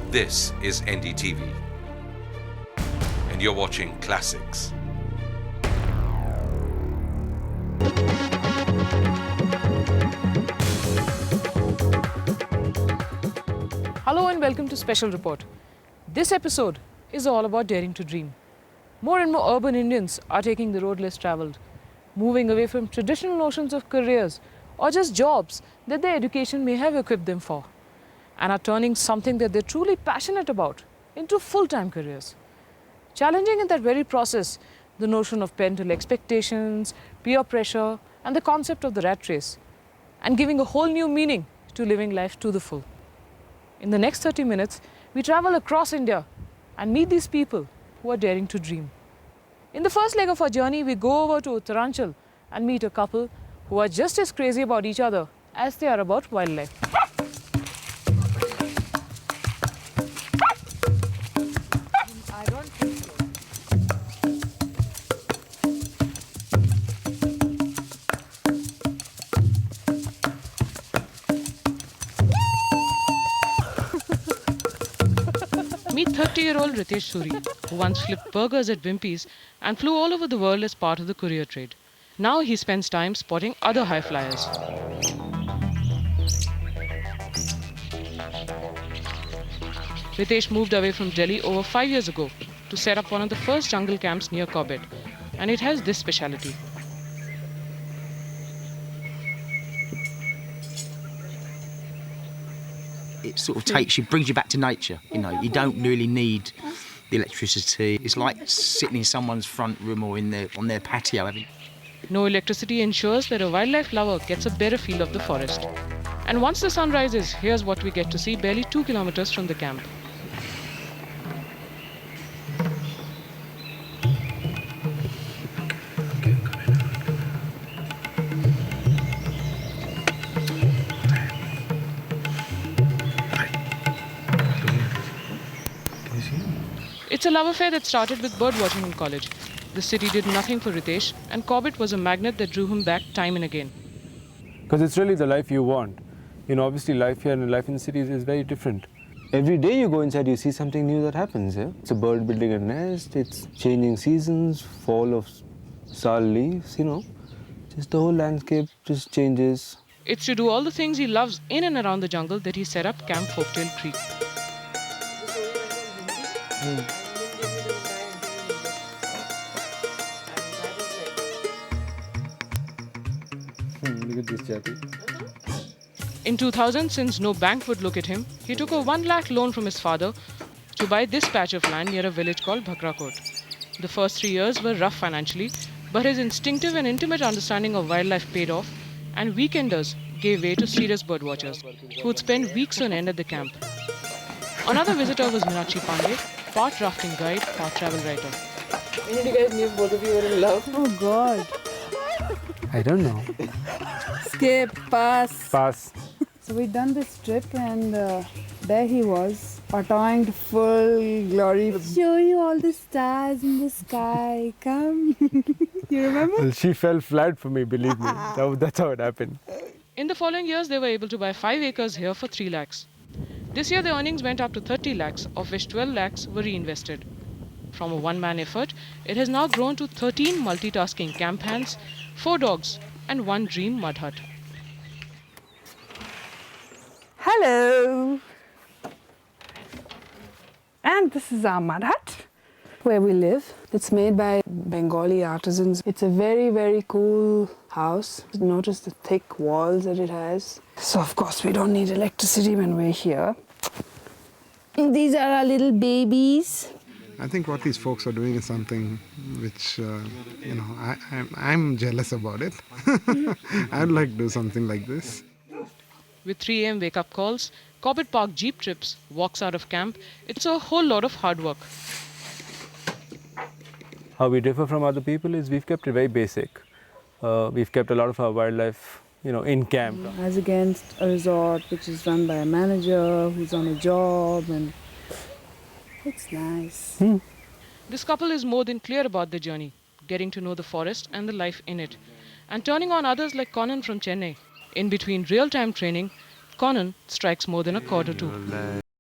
This is NDTV, and you're watching Classics. Hello and welcome to Special Report. This episode is all about daring to dream. More and more urban Indians are taking the road less travelled, moving away from traditional notions of careers or just jobs that their education may have equipped them for, and are turning something that they're truly passionate about into full-time careers. Challenging in that very process the notion of parental expectations, peer pressure, and the concept of the rat race, and giving a whole new meaning to living life to the full. In the next 30 minutes, we travel across India and meet these people who are daring to dream. In the first leg of our journey, we go over to Uttaranchal and meet a couple who are just as crazy about each other as they are about wildlife. I don't think so. Meet 30-year-old Ritesh Suri, who once flipped burgers at Wimpy's and flew all over the world as part of the courier trade. Now he spends time spotting other high flyers. Ritesh moved away from Delhi over 5 years ago to set up one of the first jungle camps near Corbett, and it has this speciality. It sort of brings you back to nature. You know, you don't really need the electricity. It's like sitting in someone's front room or on their patio. No electricity ensures that a wildlife lover gets a better feel of the forest. And once the sun rises, here's what we get to see barely 2 kilometers from the camp. It's a love affair that started with birdwatching in college. The city did nothing for Ritesh, and Corbett was a magnet that drew him back time and again. Because it's really the life you want. You know, obviously life here and life in the cities is very different. Every day you go inside, you see something new that happens. Yeah? It's a bird building a nest, it's changing seasons, fall of sal leaves, you know. Just the whole landscape just changes. It's to do all the things he loves in and around the jungle that he set up Camp Forktail Creek. Look at this jacket. In 2000, since no bank would look at him, he took a 1 lakh loan from his father to buy this patch of land near a village called Bhakrakot. The first 3 years were rough financially, but his instinctive and intimate understanding of wildlife paid off, and weekenders gave way to serious birdwatchers, who would spend weeks on end at the camp. Another visitor was Meenakshi Pandey, part rafting guide, part travel writer. When did you guys knew both of you were in love? Oh God. I don't know. Skip, pass. Pass. So we'd done this trip and there he was, attained full glory. Show you all the stars in the sky, come. You remember? Well, she fell flat for me, believe me. That's how it happened. In the following years, they were able to buy 5 acres here for 3 lakhs. This year, the earnings went up to 30 lakhs, of which 12 lakhs were reinvested. From a one-man effort, it has now grown to 13 multitasking camp hands, 4 dogs, and 1 dream mud hut. Hello. And this is our mud hut where we live. It's made by Bengali artisans. It's a very, very cool house. Notice the thick walls that it has. So of course we don't need electricity when we're here. These are our little babies. I think what these folks are doing is something which, I'm jealous about it. I'd like to do something like this. With 3 a.m. wake-up calls, Corbett Park jeep trips, walks out of camp, it's a whole lot of hard work. How we differ from other people is we've kept it very basic. We've kept a lot of our wildlife, in camp. As against a resort which is run by a manager who's on a job, and it's nice. This couple is more than clear about the journey, getting to know the forest and the life in it, and turning on others like Conan from Chennai. In between real-time training, Conan strikes more than a chord or two.